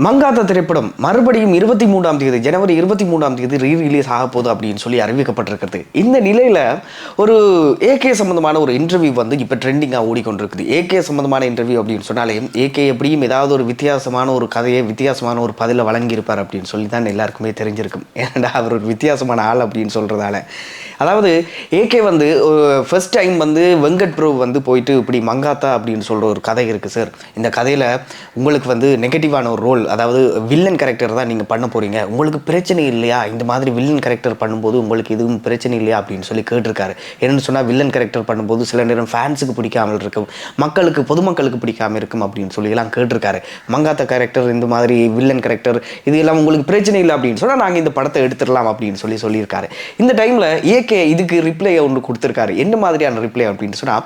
மங்காத்தா திரைப்படம் மறுபடியும் 23ஆம் தேதி ஜனவரி 23ஆம் தேதி ரிலீஸ் ஆக போகுது அப்படின்னு சொல்லி அறிவிக்கப்பட்டிருக்கிறது. இந்த நிலையில் ஒரு ஏகே சம்பந்தமான ஒரு இன்டர்வியூ வந்து இப்போ ட்ரெண்டிங்காக ஓடிக்கொண்டிருக்குது. ஏகே சம்பந்தமான இன்டர்வியூ அப்படின்னு சொன்னாலே ஏகே எப்படியும் ஏதாவது ஒரு வித்தியாசமான ஒரு கதையை வித்தியாசமான ஒரு பதிலை வழங்கியிருப்பார் அப்படின்னு சொல்லி தான் எல்லாருக்குமே தெரிஞ்சிருக்கும். ஏன்னா அவர் ஒரு வித்தியாசமான ஆள் அப்படின்னு சொல்கிறதால. அதாவது ஏகே வந்து ஃபர்ஸ்ட் டைம் வந்து வெங்கட் பிரபு வந்து போயிட்டு இப்படி மங்காத்தா அப்படின்னு சொல்கிற ஒரு கதை இருக்குது சார், இந்த கதையில் உங்களுக்கு வந்து நெகட்டிவான ஒரு ரோல், அதாவது வில்லன் கேரக்டர் தான் நீங்கள் பண்ண போகிறீங்க, உங்களுக்கு பிரச்சனை இல்லையா இந்த மாதிரி வில்லன் கேரக்டர் பண்ணும்போது உங்களுக்கு எதுவும் பிரச்சனை இல்லையா அப்படின்னு சொல்லி கேட்டிருக்காரு. என்னென்னு சொன்னால் வில்லன் கேரக்டர் பண்ணும்போது சில நேரம் ஃபேன்ஸுக்கு பிடிக்காமல் இருக்கும், மக்களுக்கு பொதுமக்களுக்கு பிடிக்காமல் இருக்கும் அப்படின்னு சொல்லி எல்லாம் கேட்டிருக்காரு. மங்காத்தா கேரக்டர் இந்த மாதிரி வில்லன் கேரக்டர் இது எல்லாம் உங்களுக்கு பிரச்சனை இல்லை அப்படின்னு சொன்னால் நாங்கள் இந்த படத்தை எடுத்துடலாம் அப்படின்னு சொல்லியிருக்காரு. இந்த டைமில் ஏகே இதுக்கு ரிப்ளை ஒன்று கொடுத்துருக்காரு. என்ன மாதிரியான ரிப்ளை அப்படின்னு சொன்னால்,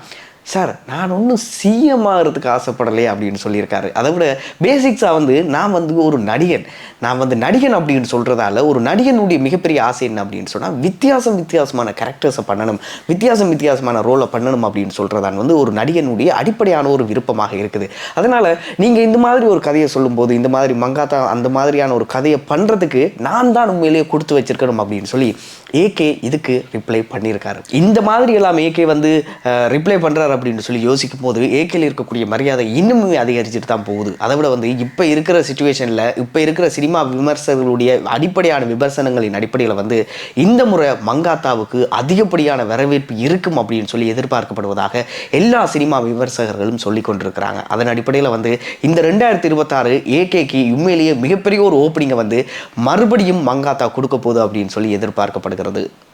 சார் நான் ஒன்றும் சிஎம் ஆகிறதுக்கு ஆசைப்படலையே அப்படின்னு சொல்லியிருக்காரு. அதை விட பேசிக்ஸாக வந்து நான் வந்து ஒரு நடிகன், நான் வந்து நடிகன் அப்படின்னு சொல்கிறதால ஒரு நடிகனுடைய மிகப்பெரிய ஆசை என்ன அப்படின்னு சொன்னால் வித்தியாசமான கேரக்டர்ஸை பண்ணணும், வித்தியாசமான ரோலை பண்ணணும் அப்படின்னு சொல்கிறதான் வந்து ஒரு நடிகனுடைய அடிப்படையான ஒரு விருப்பமாக இருக்குது. அதனால் நீங்கள் இந்த மாதிரி ஒரு கதையை சொல்லும்போது இந்த மாதிரி மங்காத்தா அந்த மாதிரியான ஒரு கதையை பண்ணுறதுக்கு நான் தான் உண்மையிலேயே கொடுத்து வச்சிருக்கணும் அப்படின்னு சொல்லி ஏகே இதுக்கு ரிப்ளை பண்ணியிருக்காரு. இந்த மாதிரி எல்லாம் ஏகே வந்து ரிப்ளை பண்ணுறாரு அப்படின்னு சொல்லி யோசிக்கும் போது ஏகேல இருக்கக்கூடிய மரியாதை இன்னுமே அதிகரிச்சுட்டு தான் போகுது. அதை விட வந்து இப்போ இருக்கிற சிச்சுவேஷனில் இப்போ இருக்கிற சினிமா விமர்சகர்களுடைய அடிப்படையான விமர்சனங்களின் அடிப்படையில் வந்து இந்த முறை மங்காத்தாவுக்கு அதிகப்படியான வரவேற்பு இருக்கும் அப்படின்னு சொல்லி எதிர்பார்க்கப்படுவதாக எல்லா சினிமா விமர்சகர்களும் சொல்லி கொண்டிருக்கிறாங்க. அதன் அடிப்படையில் வந்து இந்த 2026 ஏகேக்கு உண்மையிலேயே மிகப்பெரிய ஒரு ஓப்பனிங்கை வந்து மறுபடியும் மங்காத்தா கொடுக்க போகுது அப்படின்னு சொல்லி எதிர்பார்க்கப்படுகிறது.